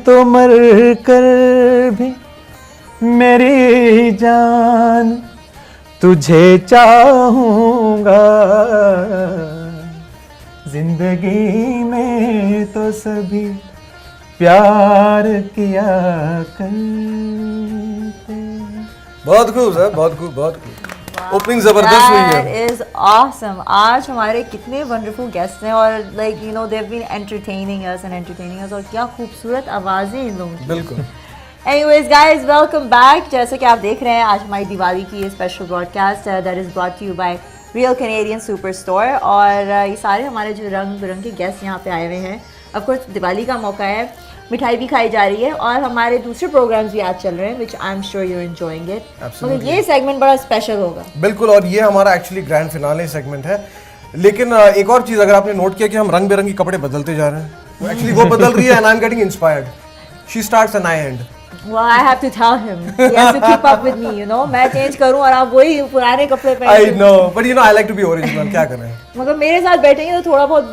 तो मर कर भी मेरी जान तुझे चाहूँगा, जिंदगी में तो सभी प्यार किया करते। बहुत खूब सर, बहुत खूब, बहुत खूब। ओपनिंग जबरदस्त हुई है। That is awesome. आज हमारे कितने वंडरफुल गेस्ट हैं और like you know they have been entertaining us और क्या खूबसूरत आवाज़ें इन लोगों की। बिल्कुल। Anyways guys, welcome back. जैसे कि आप देख रहे हैं आज हमारी दिवाली की ये special broadcast that is brought to you by Real Canadian Superstore और ये सारे हमारे जो रंग बिरंगे गेस्ट यहाँ पे आए हुए हैं। ऑफ कोर्स दिवाली का मौका है, मिठाई भी खाई जा रही है और हमारे दूसरे प्रोग्राम्स भी आज चल रहे हैं which I am sure you enjoying it. मगर ये सेगमेंट बड़ा स्पेशल होगा। बिल्कुल, और ये हमारा एक्चुअली ग्रैंड फिनाले सेगमेंट है। लेकिन एक और चीज़ अगर आपने नोट किया कि हम रंग बिरंगी कपड़े बदलते जा रहे हैं, एक्चुअली वो बदल रही है and I am getting inspired. She starts and I and. Well, I have to tell him. He has to keep up with me, you know. मैं चेंज करूँ और आप वही पुराने कपड़े पहने। I know, but you know I like to be original. क्या करें? मगर मेरे साथ बैठेंगे तो थोड़ा बहुत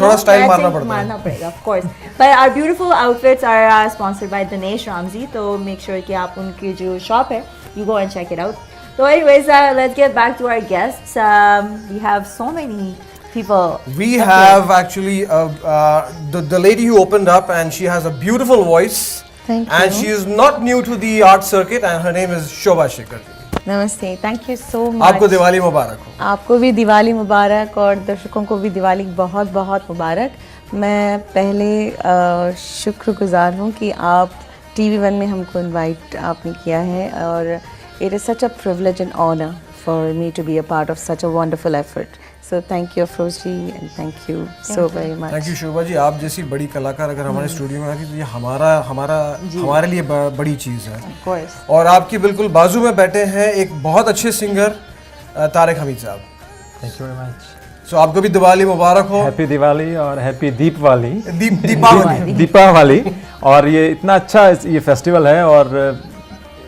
थोड़ा स्टाइल मारना पड़ेगा, of course. But our beautiful outfits are sponsored by Dinesh Ramzi. तो make sure कि आप उनकी जो shop है, you go and check it out. So anyways, let's get back to our guests. We have so many people. We have actually the lady who opened up and she has a beautiful voice. Thank and you. she is not new to the art circuit and her name is Shobha Shekhar. नमस्ते, thank you so much. आपको दिवाली मुबारक हो। आपको भी दिवाली मुबारक और दर्शकों को भी दिवाली बहुत बहुत मुबारक। मैं पहले शुक्रगुजार हूँ कि आप TV1 में हमको इनवाइट आपने किया है और it is such a privilege and honour for me to be a part of such a wonderful effort. So thank you Afroz ji and thank you so very much. Thank you Shobha ji. आप जैसी बड़ी कलाकार अगर हमारे स्टूडियो में आती तो ये हमारे लिए बड़ी चीज़ है। और आपकी बिल्कुल बाजू में बैठे हैं एक बहुत अच्छे सिंगर तारिक हमीद साहब। Thank you very much. So आपको भी दिवाली मुबारक हो। हैप्पी दिवाली और हैप्पी दीपावली। दीपावली। और ये इतना अच्छा ये फेस्टिवल है और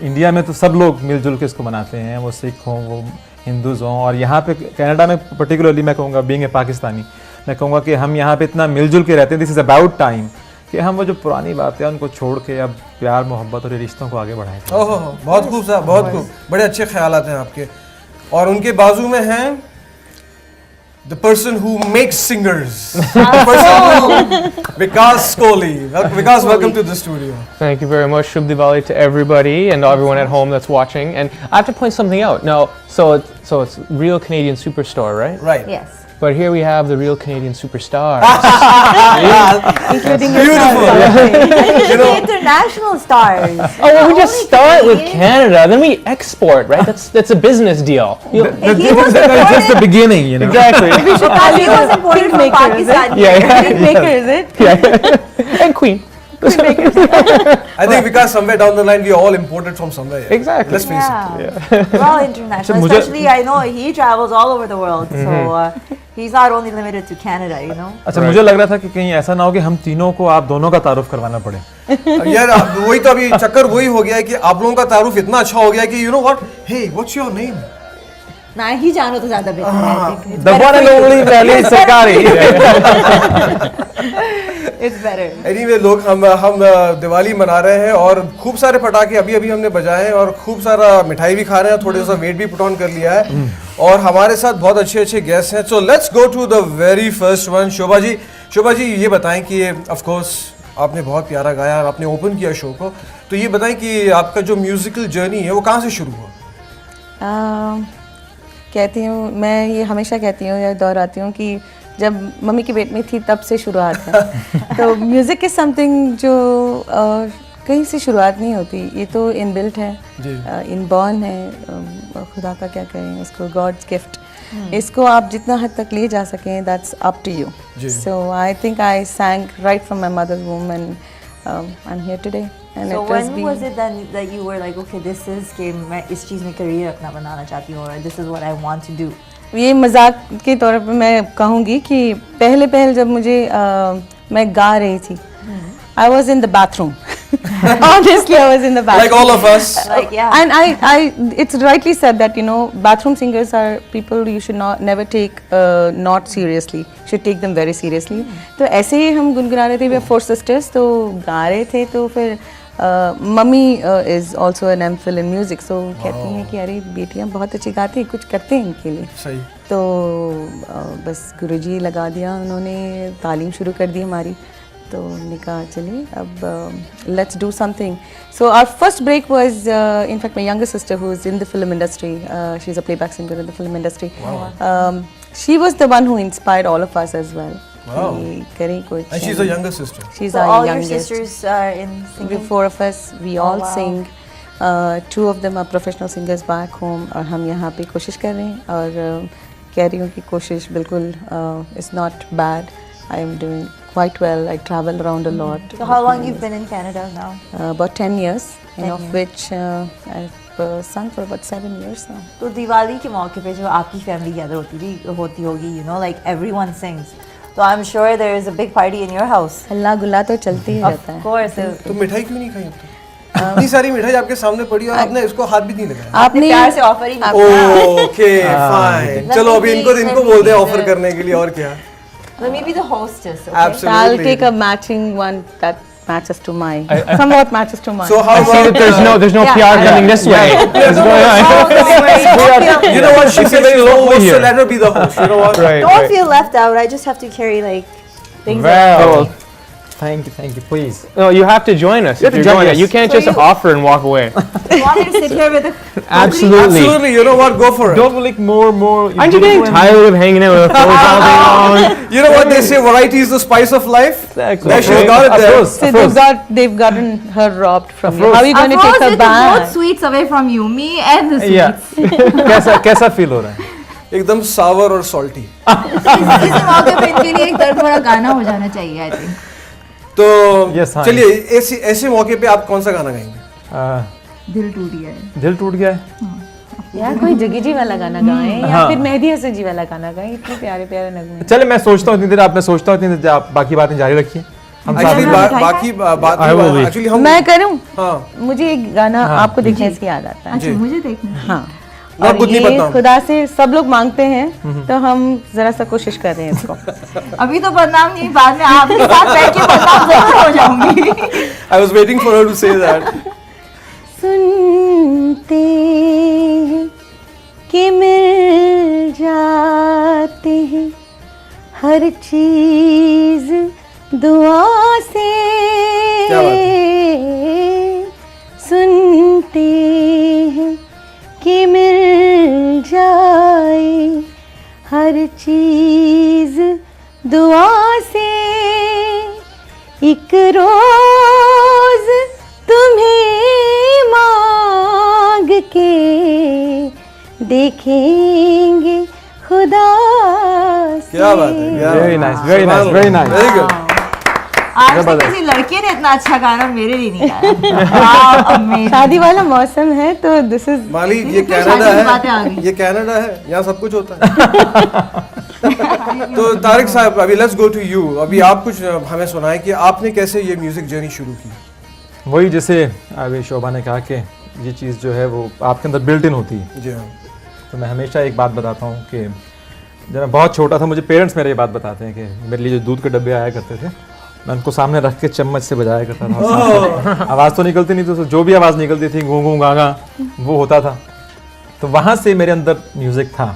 इंडिया में तो सब लोग मिलजुल के इसको मनाते हैं, वो सिख हों वो हिंदूज़ हों। और यहाँ पे कनाडा में पर्टिकुलरली मैं कहूँगा बीइंग ए पाकिस्तानी, मैं कहूँगा कि हम यहाँ पे इतना मिलजुल के रहते हैं। दिस इज़ अबाउट टाइम कि हम वो जो पुरानी बातें हैं उनको छोड़ के अब प्यार मोहब्बत और रिश्तों को आगे बढ़ाएं। ओहो, बहुत खूब साहब, बहुत खूब। बड़े अच्छे ख्यालात हैं आपके। और उनके बाजू में हैं the person who makes singers, the person who Vikas Kohli. Vikas, welcome to the studio. Thank you very much. Shubh Diwali to everybody and everyone at home that's watching. And I have to point something out. Now, so it's Real Canadian Superstore, right? Right. Yes. But here we have the Real Canadian Superstars. Including Beautiful. You know, international stars. Oh, well, we just start with Canada, then we export, right? That's a business deal. He was That's just the beginning, you know. Exactly. he was imported from Pakistan. Yeah. maker, is it? Yeah. And Queen. I think because somewhere down the line we all imported from somewhere. Yeah. Exactly. Let's face it. Yeah. We're all international. Especially I know he travels all over the world. So he's not only limited to Canada, you know. अच्छा, मुझे लग रहा था कि कहीं ऐसा ना हो कि हम तीनों को आप दोनों का तारुफ करवाना पड़े। यार वही तो अभी चक्कर वही हो गया है कि आप लोगों का तारुफ इतना अच्छा हो गया है कि you know what? Hey, what's your name? ना ही जानो तो ज्यादा बेहतर है। The one and only पहली सरकारी। It's better. Anyway, लोग हम दिवाली मना रहे हैं और खूब सारे पटाखे अभी हमने बजाए हैं और खूब सारा मिठाई भी खा रहे हैं, थोड़ा सा वेट भी पुट ऑन कर लिया है और हमारे साथ बहुत अच्छे गेस्ट हैं। So let's go to the very first one. Shobha ji ये बताएं कि ऑफ कोर्स आपने बहुत प्यारा गाया और आपने ओपन किया शो को, तो ये बताएं कि आपका जो म्यूजिकल जर्नी है वो कहाँ से शुरू हुआ? कहती हूँ मैं ये हमेशा कहती हूँ या दोहराती हूँ कि जब मम्मी के पेट में थी तब से शुरुआत है। तो म्यूज़िक इज़ समथिंग जो कहीं से शुरुआत नहीं होती, ये तो इनबिल्ट है, इनबॉर्न है, खुदा का क्या कहें उसको, गॉड्स गिफ्ट। इसको आप जितना हद तक ले जा सकें that's up to you. So I think I sang right from my mother's womb and I am here today. So when was it then that you were like, okay, this is कि मैं इस चीज़ में career अपना बनाना चाहती हूँ और this is what I want to do? ये मजाक के तौर पे मैं कहूँगी कि पहले जब मुझे मैं गा रही थी, I was in the bathroom Honestly, I was in the bathroom. Like all of us. Like, yeah. And it's rightly said that bathroom singers are people you should never take not seriously. Should take them very seriously. तो ऐसे ही हम गुनगुना रहे थे, we are four sisters, तो गा रहे थे, तो फिर mummy is also an MPhil in music, so कहती हैं कि अरे बेटियाँ बहुत अच्छी गाती हैं, कुछ करते हैं इनके लिए. सही. तो बस गुरुजी लगा दिया, उन्होंने तालीम शुरू कर दी हमारी. तो हमने कहा चलिए अब let's do something. So our first break was in fact my younger sister who is in the film industry. She is a playback singer in the film industry. She was the one who inspired all of us as well. करें कुछ. And she's a younger sister. She's So our all your youngest. sisters are in We singing. four of us, we all wow. sing. Two of them are professional singers back home. और हम यहाँ पे कोशिश कर रहे हैं और कह रही हूँ कि कोशिश बिल्कुल is not bad. I am doing quite well. I travel around a lot. So how long you've been in Canada now? About 10 years, 10 of years. which I've sung for about 7 years now. तो दिवाली के मौके पे जो आपकी family gather होती होगी, like everyone sings. So I'm sure there is a big party in your house. हल्ला गुल्ला तो चलती ही रहता है. Of course. तो मिठाई क्यों नहीं खाई अब तक? इतनी सारी मिठाई आपके सामने पड़ी और आपने इसको हाथ भी नहीं लगाया. आपने प्यार से ऑफर ही नहीं. Okay fine. चलो अभी इनको बोल दे ऑफर करने के लिए और क्या. Let me be the hostess. Okay? Absolutely. I'll take a matching one that matches to mine. Somewhat matches to mine. So how I see that about there's no Yeah. PR coming this way. What's going on? Don't worry. you know what she said she's the lonely host, so here. let her be the host. You know what? Right, Don't right. feel left out. I just have to carry like things. Well, Thank you, please. no, you have to join us. You If have to you're join going us. You can't So just you- offer and walk away. You want me to sit here with a Absolutely. Absolutely. You know what? Go for it. Don't like more. Aren't you getting tired of hanging out with a four all day long? You know what they say? Variety is the spice of life. Exactly. There she's got it there. Afroz, So Afroz. they've gotten her robbed from you. Afroz. How are you going to take her Afroz, they took both back? sweets away from you, me and the sweets. Yeah. कैसा feel हो रहा है? एकदम सावर और salty. इस मौके पे इनके लिए एक दर्द भरा गाना हो जाना चाहिए, I think. तो Yes, हाँ. चलिए ऐसे मौके पे आप कौन सा गाना गाएंगे? दिल टूट गया है. दिल टूट गया है. यार कोई जगी जी वाला गाना गाएं या हाँ. फिर मेहदी हसन जी वाला गाना गाएं. इतने प्यारे प्यारे नगमे. चले मैं सोचता हूँ इतनी देर, आपने सोचता हूँ इतनी देर, आप बाकी बातें जारी रखिए. हम Actually, साथ बाकी बात I will be. एक्चुअली हम मैं करूं? हाँ मुझे एक गाना आपको देखने से याद आता है. जी. मुझे देखना. हाँ. ना और बुद्धि ये बदनाम. खुदा खुदा से सब लोग मांगते हैं तो हम जरा सा कोशिश कर रहे हैं इसको. अभी तो बदनाम नहीं, बाद में आपके साथ बैठ के बदनाम जरूर हो जाऊंगी. I was waiting for her to say that. सुनते हैं कि मिल जाते हैं हर चीज दुआ से. क्या बात सुनते हैं कि मिल जाए हर चीज दुआ से. एक रोज तुम्हें मांग के देखेंगे खुदा से. क्या बात है. क्या Very बात nice, है. very nice, very nice. Very good. आज तक किसी लड़के ने इतना अच्छा गाना मेरे लिए नहीं गाया. Wow, amazing. शादी वाला मौसम है तो दिस इज माली ये फिर कनाडा शादी की बातें आ है. गई. ये कनाडा है. यहाँ सब कुछ होता है. तो तारिक साहब अभी लेट्स गो टू यू. अभी आप कुछ हमें सुनाएं कि आपने कैसे ये म्यूजिक जर्नी शुरू की. वही जैसे अभी शोभा ने कहा कि ये चीज़ जो है वो आपके अंदर बिल्ट इन होती है. जी हाँ. तो मैं हमेशा एक बात बताता हूँ कि जब मैं बहुत छोटा था मुझे पेरेंट्स मेरे ये बात बताते हैं कि मेरे लिए जो दूध के डब्बे आया करते थे मैं उनको सामने रख के चम्मच से बजाया करता था. आवाज़ तो निकलती नहीं, तो जो भी आवाज़ निकलती थी गूं गूं गागा वो होता था. तो वहाँ से मेरे अंदर म्यूज़िक था.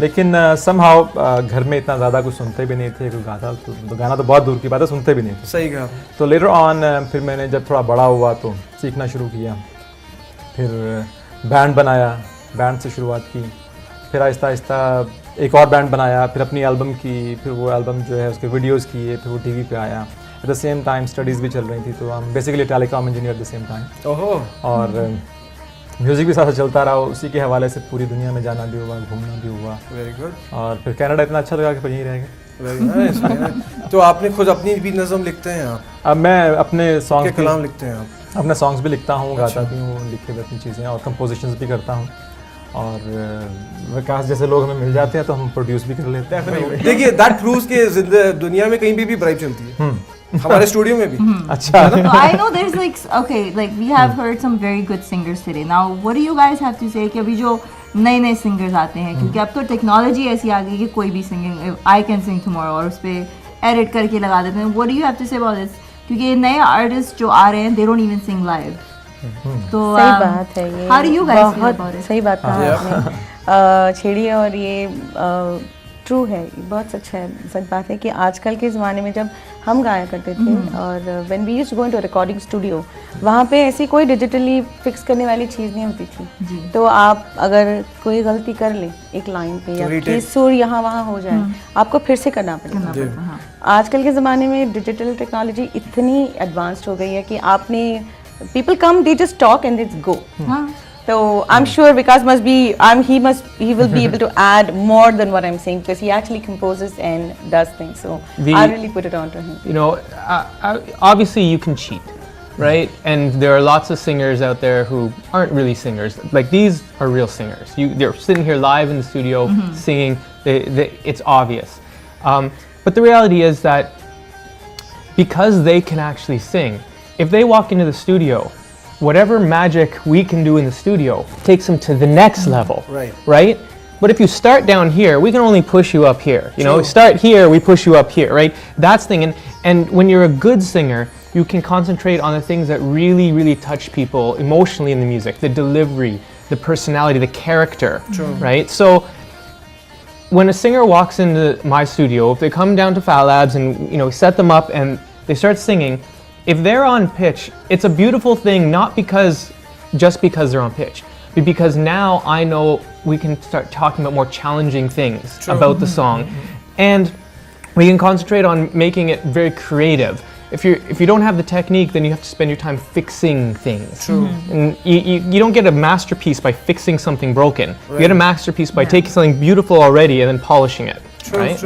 लेकिन समहाउ घर में इतना ज़्यादा कुछ सुनते भी नहीं थे. कोई गाता तो गाना तो बहुत दूर की बात है, सुनते भी नहीं थे. सही कहा. तो लेटर ऑन फिर मैंने जब थोड़ा बड़ा हुआ तो सीखना शुरू किया. फिर बैंड बनाया, बैंड से शुरुआत की. फिर आहिस्ता आहिस्ता एक और बैंड बनाया, फिर अपनी एल्बम की, फिर वो एल्बम जो है उसके वीडियोस किए, फिर वो टीवी पे आया. At the same time studies भी चल रही थी, तो हम basically telecom engineer at the same time. ओहो. और म्यूज़िक भी साथ चलता रहा. उसी के हवाले से पूरी दुनिया में जाना भी हुआ, घूमना भी हुआ. Very good. और फिर कनाडा इतना अच्छा लगा कि फिर यहीं रह गए. Very nice. तो आपने खुद अपनी भी नज़म लिखते हैं आप? अब मैं अपने के सॉन्ग कलाम लिखते हैं आप? अपने सॉन्ग्स भी लिखता हूँ, गाता भी हूँ, लिखे हुए अपनी चीज़ें, और कंपोजिशंस भी करता हूँ. और विकास जैसे लोग हमें मिल जाते हैं तो हम प्रोड्यूस भी कर लेते हैं। देखिए दैट प्रूव्स कि दुनिया में कहीं भी ब्राइब चलती है, हमारे स्टूडियो में भी। अच्छा So I know there's like we have heard some very good singers today. Now what do you guys have to say कि अभी जो नए नए सिंगर्स आते हैं, क्योंकि अब तो टेक्नोलॉजी ऐसी आ गई कि कोई भी singing I can sing tomorrow और उस पर एडिट करके लगा देते हैं। What do you have to say about this? क्योंकि नए आर्टिस्ट जो आ रहे हैं they don't even sing live. तो सही बात है ये, how do you guys feel बहुत about it? सही बात कहा आपने छेड़ी, और ये ट्रू है, ये बहुत सच है, सच बात है कि आजकल के ज़माने में जब हम गाया करते थे और when we used to go into recording studio, वहाँ पे ऐसी कोई डिजिटली फिक्स करने वाली चीज़ नहीं होती थी। तो आप अगर कोई गलती कर ले एक लाइन पे या कि सुर यहाँ वहाँ हो जाए, आपको फिर से करना पड़ेगा। आजकल के ज़माने में डिजिटल टेक्नोलॉजी इतनी एडवांस्ड हो गई है कि आपने people come, they just talk and they go. So I'm sure Vikas must be, he will be able to add more than what I'm saying because he actually composes and does things. So I really put it on to him. You know, obviously you can cheat, right? And there are lots of singers out there who aren't really singers. Like these are real singers. They're sitting here live in the studio singing. It's obvious. But the reality is that because they can actually sing, if they walk into the studio, whatever magic we can do in the studio takes them to the next level. Right? But if you start down here, we can only push you up here. You know, start here, we push you up here, right? That's the thing. And when you're a good singer, you can concentrate on the things that really, really touch people emotionally in the music, the delivery, the personality, the character, right? So when a singer walks into my studio, if they come down to Fat Labs and, you know, set them up and they start singing, if they're on pitch, it's a beautiful thing, not just because they're on pitch, but because now I know we can start talking about more challenging things about the song, and we can concentrate on making it very creative. If you don't have the technique, then you have to spend your time fixing things. And you don't get a masterpiece by fixing something broken. You get a masterpiece by taking something beautiful already and then polishing it. Right?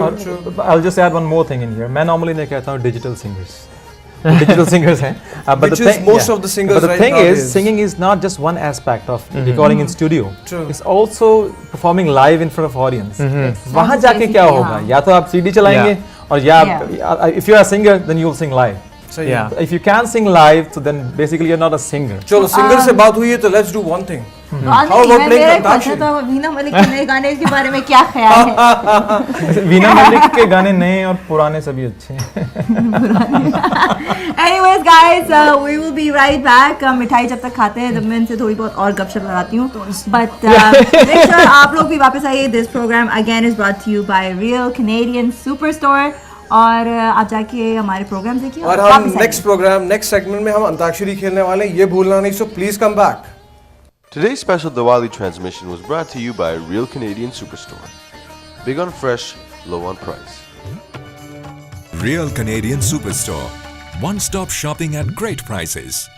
I'll just add one more thing in here. मैं normally नहीं कहता हूँ digital singers. Digital singers हैं. But which is most of the singers but the right thing nowadays. is, singing is not just one aspect of recording in studio. It's also performing live in front of audience. वहाँ जाके क्या होगा? या तो आप CD चलाएंगे और या if you are a singer, then you will sing live. Yeah. If you can't sing live, so then basically you're not a singer. चलो सिंगर से बात हुई है तो let's do one thing. How about playing Antakshari? तो वीना मलिक के नए गाने के बारे में क्या ख्याल है? वीना मलिक के गाने नए और पुराने सभी अच्छे हैं. Anyways guys, we will be right back. मिठाई जब तक खाते हैं तब मैं इनसे थोड़ी बहुत और गपशप लगाती हूँ. But make sure आप लोग भी वापस आइए. This program again is brought to you by Real Canadian Superstore. और आप जाके हमारे प्रोग्राम देखिए और हम नेक्स्ट सेगमेंट में हम अंताक्षरी खेलने वाले हैं, ये भूलना नहीं. So please come back. Today's special Diwali transmission was brought to you by Real Canadian Superstore. Big on fresh, low on price. Real Canadian Superstore. One-stop shopping at great prices.